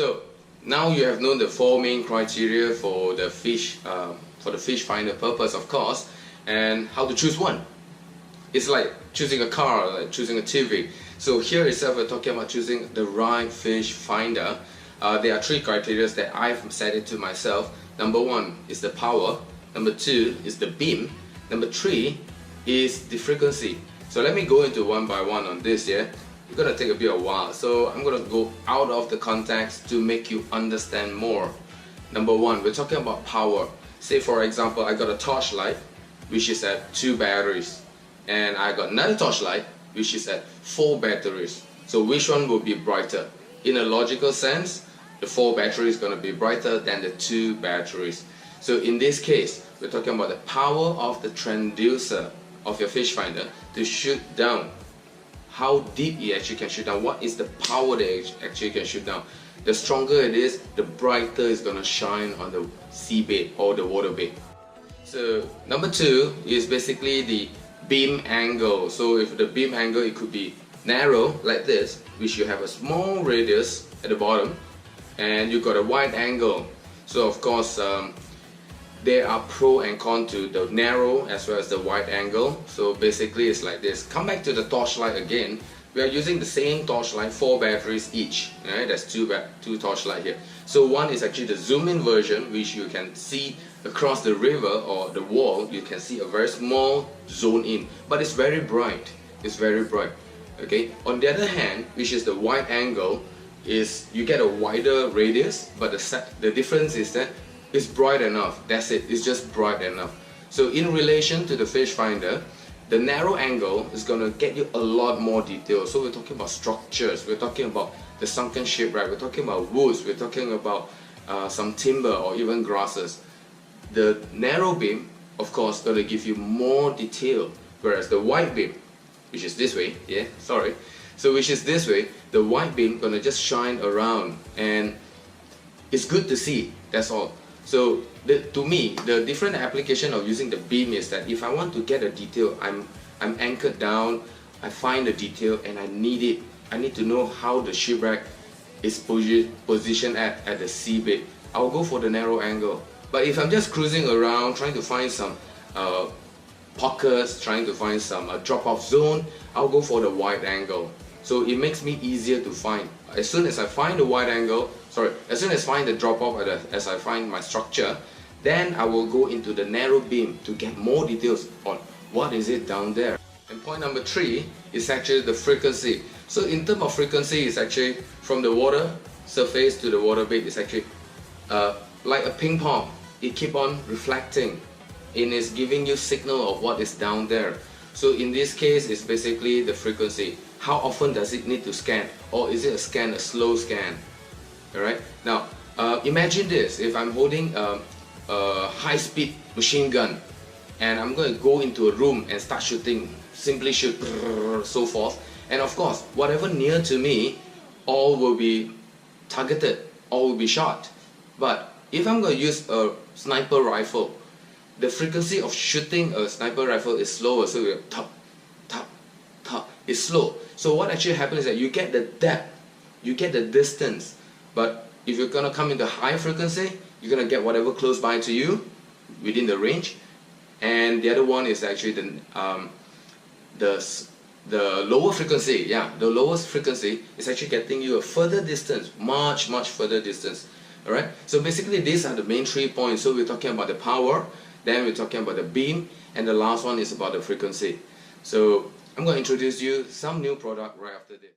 So now you have known the four main criteria for the fish finder purpose, of course, and how to choose one. It's like choosing a car, like choosing a TV. So here itself we're talking about choosing the right fish finder. There are three criteria that I've set it to myself. Number one is the power. Number two is the beam. Number three is the frequency. So let me go into one by one on this. It's gonna take a bit of a while, so I'm gonna go out of the context to make you understand more. Number one, we're talking about power. Say for example, I got a torchlight which is at 2 batteries, and I got another torchlight which is at 4 batteries. So which one will be brighter? In a logical sense, the 4 batteries is going to be brighter than the 2 batteries. So in this case, we're talking about the power of the transducer of your fish finder to shoot down. How deep it actually can shoot down, what is the power that it actually can shoot down. The stronger it is, the brighter it's going to shine on the seabed or the waterbed. So number two is basically the beam angle. So if the beam angle, it could be narrow like this, which you have a small radius at the bottom, and you got a wide angle. So of course there are pro and con to the narrow as well as the wide angle. So basically it's like this. Come back to the torchlight again. We are using the same torchlight, 4 batteries each. Right? That's two torchlight here. So one is actually the zoom in version, which you can see across the river or the wall. You can see a very small zone in, but it's very bright. It's very bright. Okay. On the other hand, which is the wide angle, is you get a wider radius, but the difference is that it's bright enough. That's it. It's just bright enough. So in relation to the fish finder, the narrow angle is going to get you a lot more detail. So we're talking about structures, we're talking about the sunken shipwreck, we're talking about woods, we're talking about some timber or even grasses. The narrow beam, of course, going to give you more detail, whereas the wide beam, which is this way, so which is this way, the wide beam going to just shine around, and it's good to see, that's all. So to me, the different application of using the beam is that if I want to get a detail, I'm anchored down, I find the detail and I need it. I need to know how the shipwreck is positioned at the seabed. I'll go for the narrow angle. But if I'm just cruising around trying to find some pockets, trying to find some drop-off zone, I'll go for the wide angle. So it makes me easier to find. As soon as I find the wide angle, as soon as I find the drop-off, as I find my structure, then I will go into the narrow beam to get more details on what is it down there. And point number 3 is actually the frequency. So in terms of frequency, it's actually from the water surface to the waterbed. It's actually like a ping pong. It keeps on reflecting and it's giving you signal of what is down there. So in this case, it's basically the frequency. How often does it need to scan, or is it a slow scan? Alright. Now imagine this: if I'm holding a high-speed machine gun and I'm going to go into a room and start shooting, simply shoot, so forth, and of course whatever near to me, all will be targeted, all will be shot. But if I'm going to use a sniper rifle, the frequency of shooting a sniper rifle is slower, so we're top, top, top. It's slow. So what actually happens is that you get the depth, you get the distance. But if you're going to come into high frequency, you're going to get whatever close by to you within the range. And the other one is actually the lower frequency. Yeah, the lowest frequency is actually getting you a further distance, much further distance. Alright, so basically these are the main 3 points. So we're talking about the power, then we're talking about the beam, and the last one is about the frequency. So I'm going to introduce you some new product right after this.